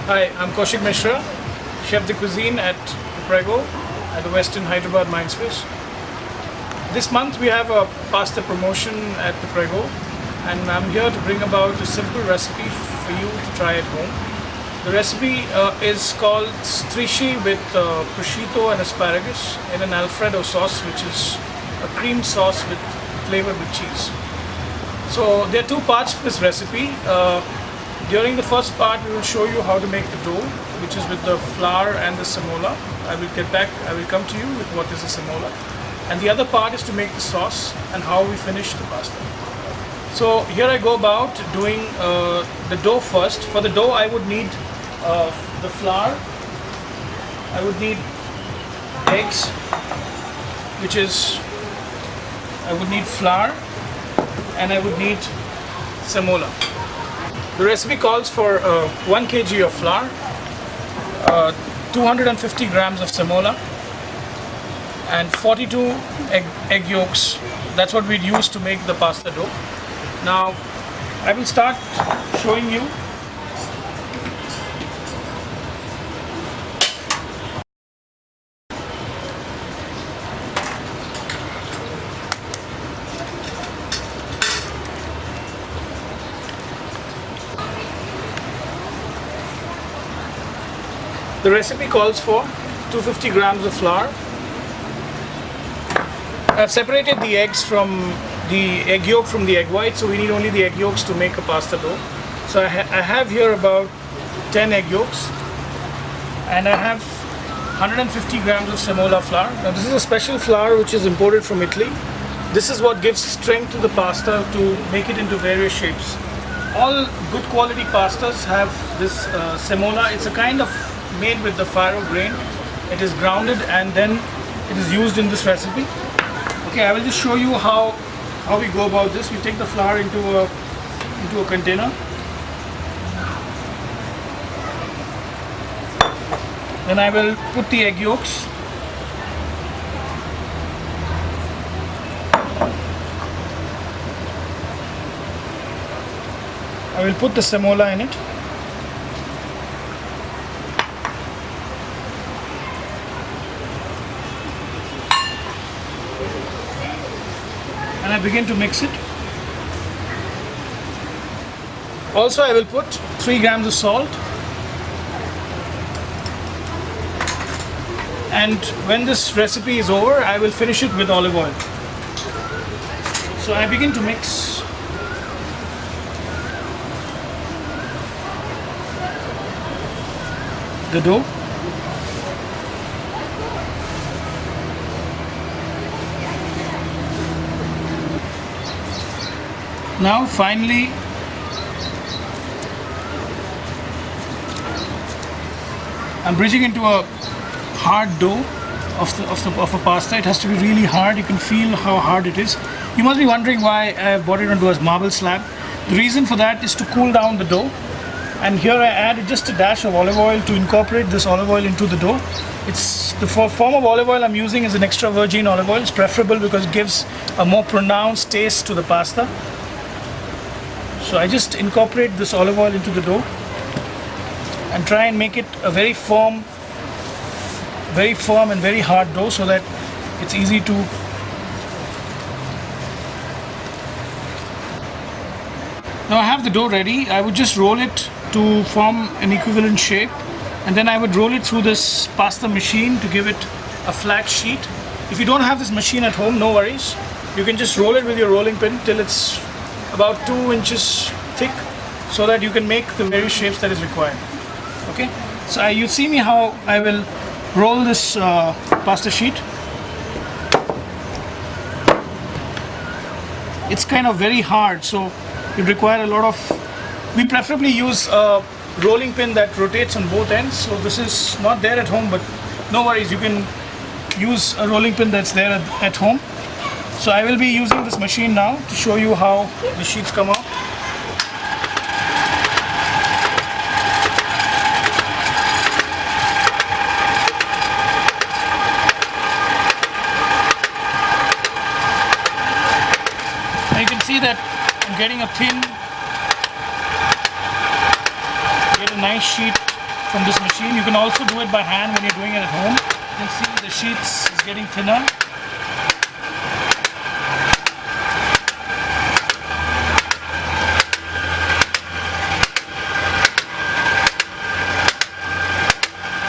Hi, I'm Kaushik Mishra, Chef de Cuisine at Prego at the Westin Hyderabad Mindspace. This month we have a pasta promotion at the Prego, and I'm here to bring about a simple recipe for you to try at home. The recipe is called strici with prosciutto and asparagus in an Alfredo sauce, which is a cream sauce flavored with cheese. So there are two parts to this recipe. During the first part, we will show you how to make the dough, which is with the flour and the semola. I will come to you with what is the semola. And the other part is to make the sauce and how we finish the pasta. So here I go about doing the dough first. For the dough, I would need the flour. I would need eggs, I would need flour, and I would need semola. The recipe calls for 1 kg of flour, 250 grams of semola, and 42 egg yolks. That's what we'd use to make the pasta dough. Now, I will start showing you. The recipe calls for 250 grams of flour. I've separated the eggs from the egg yolk from the egg white, so we need only the egg yolks to make a pasta dough. So I have here about 10 egg yolks, and I have 150 grams of semola flour. Now this is a special flour which is imported from Italy. This is what gives strength to the pasta to make it into various shapes. All good quality pastas have this semola. It's a kind of made with the farro grain. It is grounded and then it is used in this recipe. Okay, I will just show you how we go about this. We take the flour into a container. Then I will put the egg yolks. I will put the semola in it. And I begin to mix it. Also, I will put 3 grams of salt. And when this recipe is over, I will finish it with olive oil. So I begin to mix. The dough. Now finally I'm bridging into a hard dough of a pasta. It has to be really hard. You can feel how hard it is. You must be wondering why I have brought it onto a marble slab. The reason for that is to cool down the dough. And here I added just a dash of olive oil to incorporate this olive oil into the dough. It's the form of olive oil I'm using is an extra virgin olive oil. It's preferable because it gives a more pronounced taste to the pasta. So I just incorporate this olive oil into the dough and try and make it a very firm and very hard dough so that it's easy to Now I have the dough ready. I would just roll it to form an equivalent shape, and then I would roll it through this pasta machine to give it a flat sheet. If you don't have this machine at home, no worries. You can just roll it with your rolling pin till it's about 2 inches thick, so that you can make the various shapes that is required. Okay, so you see me how I will roll this pasta sheet. It's kind of very hard, so it requires a lot of. We preferably use a rolling pin that rotates on both ends. So this is not there at home, but no worries, you can use a rolling pin that's there at home. So I will be using this machine now to show you how the sheets come out. Now you can see that I'm getting a nice sheet from this machine. You can also do it by hand when you're doing it at home. You can see the sheets is getting thinner.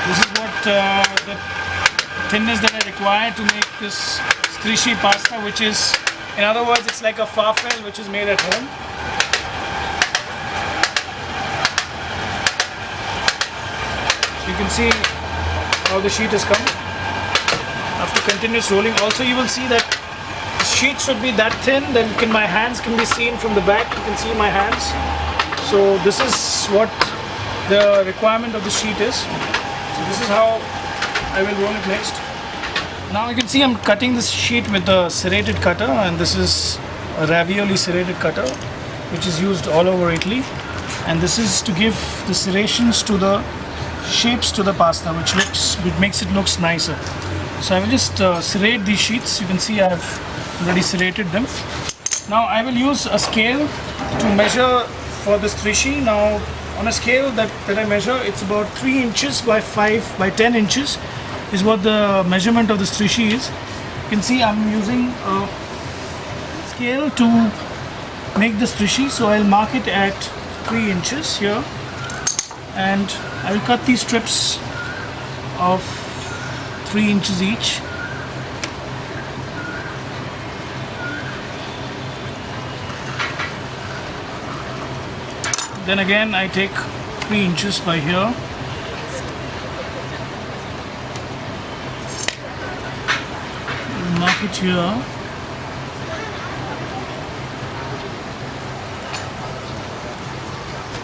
This is what the thinness that I require to make this strisci pasta, which is, in other words, it's like a farfalle which is made at home. So you can see how the sheet has come after continuous rolling. Also, you will see that the sheet should be that thin, then my hands can be seen from the back. You can see my hands. So this is what the requirement of the sheet is. So this is how I will roll it next. Now you can see I'm cutting this sheet with a serrated cutter, and this is a ravioli serrated cutter which is used all over Italy, and this is to give the serrations to the shapes to the pasta, which makes it looks nicer. So I will just serrate these sheets. You can see I have already serrated them. Now I will use a scale to measure for the strisci. Now on a scale that I measure, it's about 3 inches by 5 by 10 inches is what the measurement of the strisci is. You can see I'm using a scale to make the strisci, so I'll mark it at 3 inches here, and I will cut these strips of 3 inches each. Then again I take 3 inches by here. Mark it here.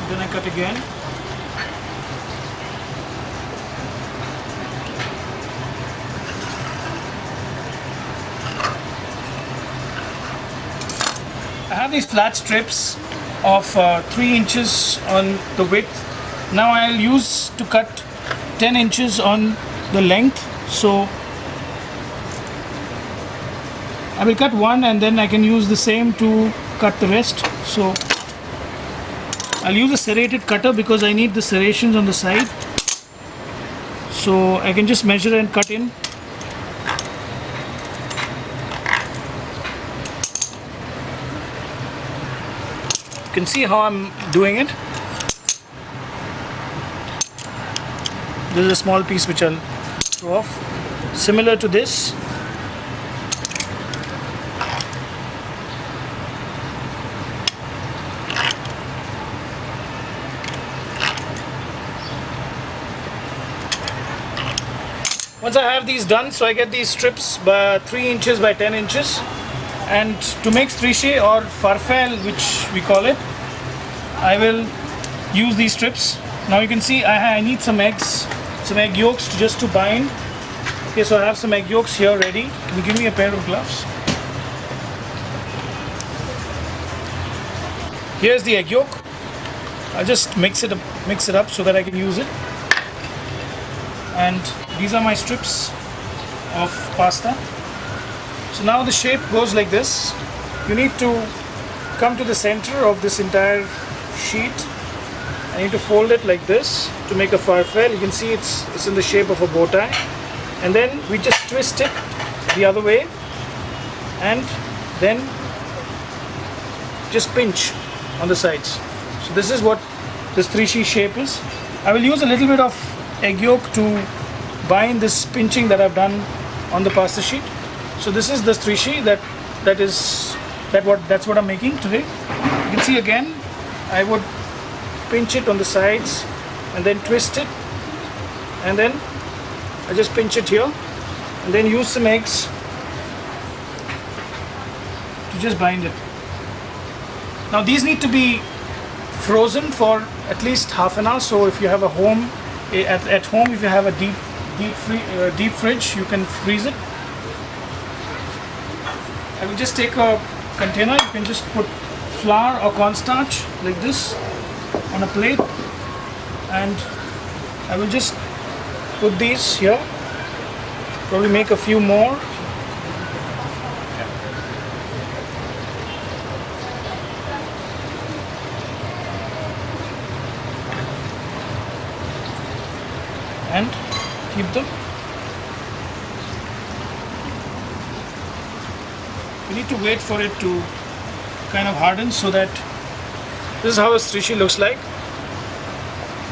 Then I cut again. I have these flat strips of 3 inches on the width. Now I'll use to cut 10 inches on the length. So I will cut one, and then I can use the same to cut the rest. So I'll use a serrated cutter because I need the serrations on the side. So I can just measure and cut in. You can see how I'm doing it. This is a small piece which I'll throw off. Similar to this. Once I have these done, so I get these strips by 3 inches by 10 inches, and to make strisci or farfalle, which we call it, I will use these strips. Now you can see I need some eggs, some egg yolks just to bind. Okay, so I have some egg yolks here ready. Can you give me a pair of gloves? Here's the egg yolk. I'll just mix it up so that I can use it. And these are my strips of pasta. So now the shape goes like this. You need to come to the center of this entire sheet. I need to fold it like this to make a farfalle. You can see it's in the shape of a bow tie. And then we just twist it the other way, and then just pinch on the sides. So this is what this strisci shape is. I will use a little bit of egg yolk to bind this pinching that I've done on the pasta sheet. So this is the strisci that's what I'm making today. You can see again I would pinch it on the sides and then twist it, and then I just pinch it here and then use some eggs to just bind it. Now these need to be frozen for at least half an hour. So if you have a home at home, if you have a deep fridge, you can freeze it. I will just take a container. You can just put flour or cornstarch like this on a plate, and I will just put these here, probably make a few more. and keep them. We need to wait for it to kind of harden, so that this is how a strishi looks like.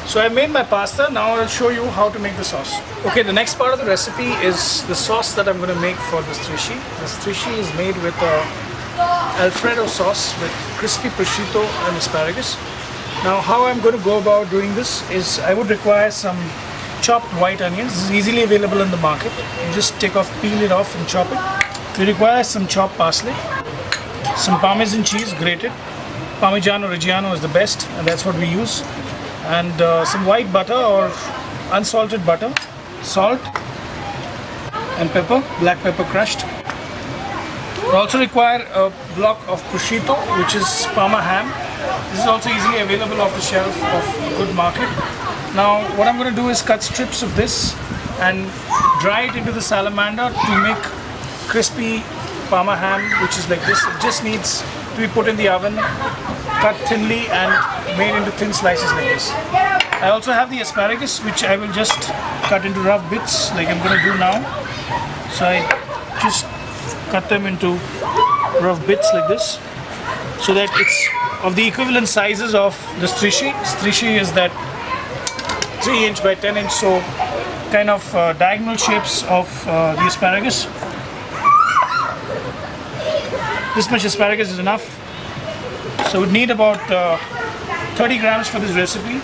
So I made my pasta. Now I'll show you how to make the sauce. Okay, the next part of the recipe is the sauce that I'm going to make for the strishi. The strishi is made with Alfredo sauce with crispy prosciutto and asparagus. Now how I'm going to go about doing this is I would require some chopped white onions. This is easily available in the market. You just peel it off and chop it. We require some chopped parsley, some Parmesan cheese grated. Parmigiano Reggiano is the best, and that's what we use. And some white butter or unsalted butter, salt and pepper, black pepper crushed. We also require a block of prosciutto, which is Parma ham. This is also easily available off the shelf of a good market. Now what I'm going to do is cut strips of this and dry it into the salamander to make crispy Parma ham, which is like this. It just needs to be put in the oven, cut thinly and made into thin slices like this. I also have the asparagus, which I will just cut into rough bits like I'm going to do now. So I just cut them into rough bits like this, so that it's of the equivalent sizes of the strishi. Strishi is that 3 inch by 10 inch, so kind of diagonal shapes of the asparagus. This much asparagus is enough. So we need about 30 grams for this recipe.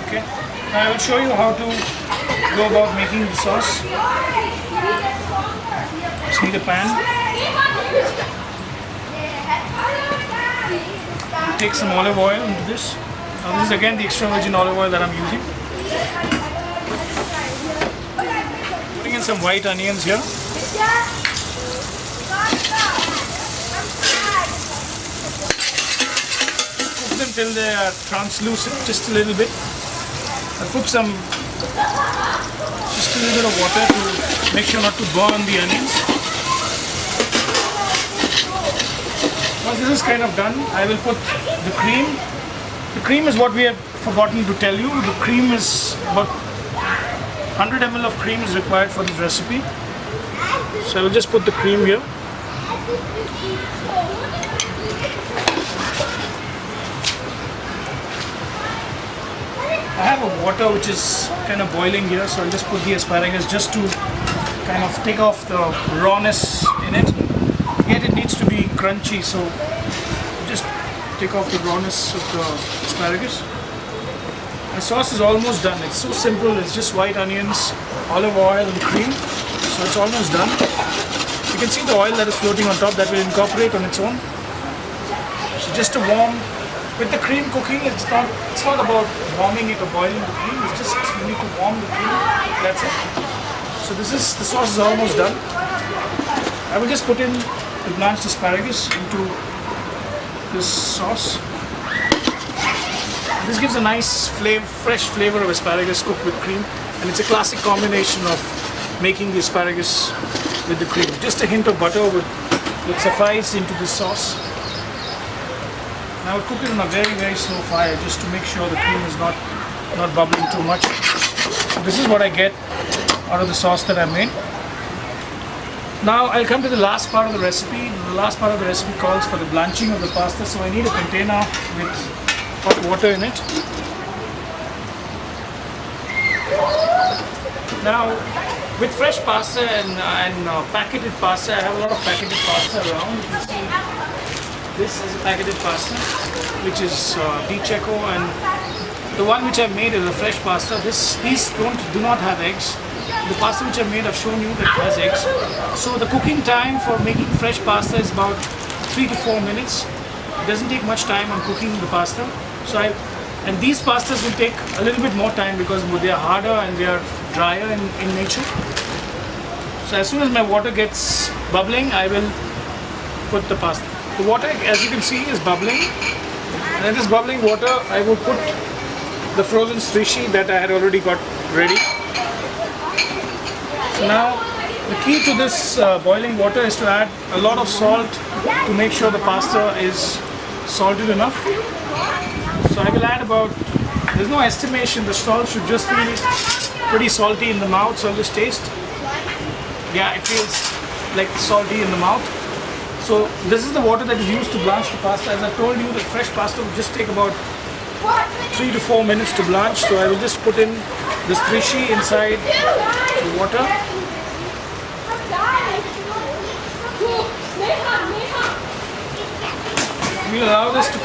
Okay. Now I will show you how to go about making the sauce. Just need a pan. Take some olive oil into this. Now this is again the extra virgin olive oil that I'm using. Putting in some white onions here. Cook them till they are translucent, just a little bit. I'll put just a little bit of water to make sure not to burn the onions. Once this is kind of done, I will put the cream. The cream is what we have forgotten to tell you. The cream is about 100 ml of cream is required for this recipe. So I will just put the cream here. I have a water which is kind of boiling here, so I'll just put the asparagus just to kind of take off the rawness in it. Yet it needs to be crunchy, so just take off the rawness of the asparagus. The sauce is almost done. It's so simple. It's just white onions, olive oil and cream. So it's almost done. You can see the oil that is floating on top, that will incorporate on its own. So just to warm. With the cream cooking, it's not about warming it or boiling the cream. It's just you need to warm the cream. That's it. So the sauce is almost done. I will just put in the blanched asparagus into this sauce. This gives a nice fresh flavor of asparagus cooked with cream, and it's a classic combination of making the asparagus with the cream. Just a hint of butter would suffice into this sauce. I would cook it on a very, very slow fire just to make sure the cream is not bubbling too much. So this is what I get out of the sauce that I made. Now I'll come to the last part of the recipe. The last part of the recipe calls for the blanching of the pasta. So I need a container with hot water in it. Now with fresh pasta and packeted pasta, I have a lot of packeted pasta around. You can see this is a packeted pasta, which is di cecco, and the one which I've made is a fresh pasta. These do not have eggs. The pasta which I've made, I've shown you that has eggs. So the cooking time for making fresh pasta is about 3 to 4 minutes. It doesn't take much time on cooking the pasta. And these pastas will take a little bit more time because they are harder and they are drier in nature. So as soon as my water gets bubbling, I will put the pasta. The water, as you can see, is bubbling, and in this bubbling water I would put the frozen strishi that I had already got ready. So now the key to this boiling water is to add a lot of salt to make sure the pasta is salted enough. So I will add about, there's no estimation, the salt should just be pretty salty in the mouth, so I'll just taste. Yeah, it feels like salty in the mouth. So this is the water that is used to blanch the pasta. As I told you, the fresh pasta will just take about 3 to 4 minutes to blanch. So I will just put in this trishi inside the water. We'll allow this to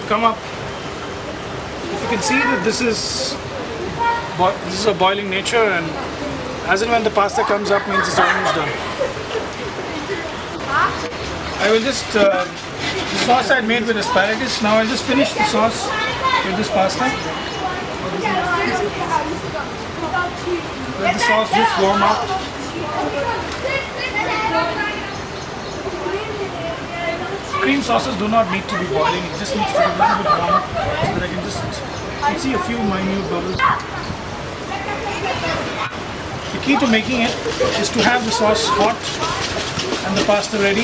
come up. If you can see that this is a boiling nature, and as and when the pasta comes up means it's almost done. I will just, the sauce I made with asparagus, now I'll just finish the sauce with this pasta. Let the sauce just warm up. Cream sauces do not need to be boiling, it just needs to be a little bit warm so that I can see a few minute bubbles. The key to making it is to have the sauce hot and the pasta ready.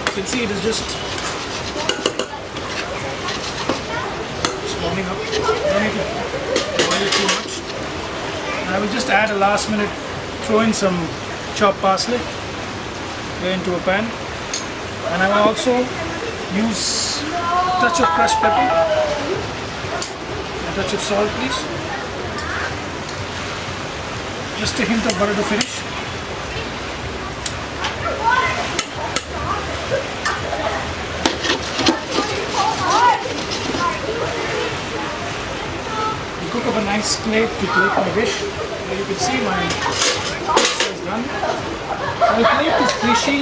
You can see it is just warming up. Don't need to boil it too much. And I will just add a last minute, throw in some chopped parsley into a pan, and I will also use a touch of crushed pepper, a touch of salt please, just a hint of butter to finish. You cook up a nice plate to plate my dish. You can see my pasta is done. I'll plate this trishi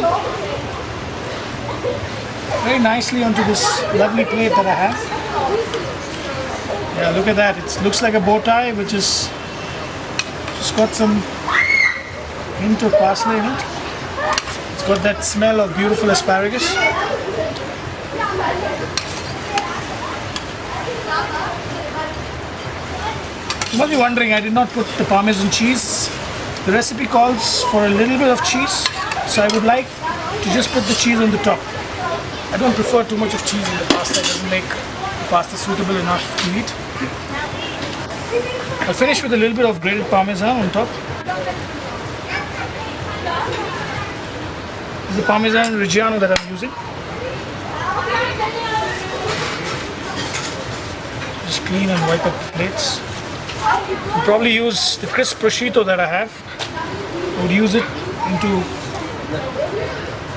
very nicely onto this lovely plate that I have. Yeah, look at that. It looks like a bow tie, which is just got some hint of parsley in it. It's got that smell of beautiful asparagus. You must be wondering, I did not put the Parmesan cheese. The recipe calls for a little bit of cheese, so I would like to just put the cheese on the top. I don't prefer too much of cheese in the pasta, it doesn't make the pasta suitable enough to eat. I'll finish with a little bit of grated Parmesan on top. This is the Parmesan Reggiano that I'm using. Just clean and wipe up the plates. I'll probably use the crisp prosciutto that I have. I would use it into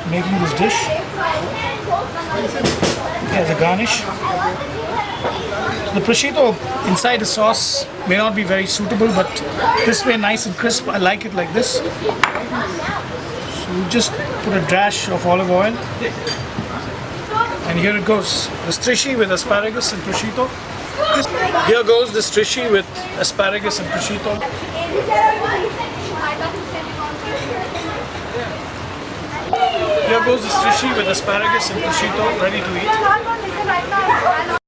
making this dish as a garnish. So the prosciutto inside the sauce may not be very suitable, but this way nice and crisp, I like it like this. So we just put a dash of olive oil, and here it goes. The trishi with asparagus and prosciutto. Here goes this trishi with asparagus and prosciutto. Here goes this trishi with asparagus and prosciutto, ready to eat.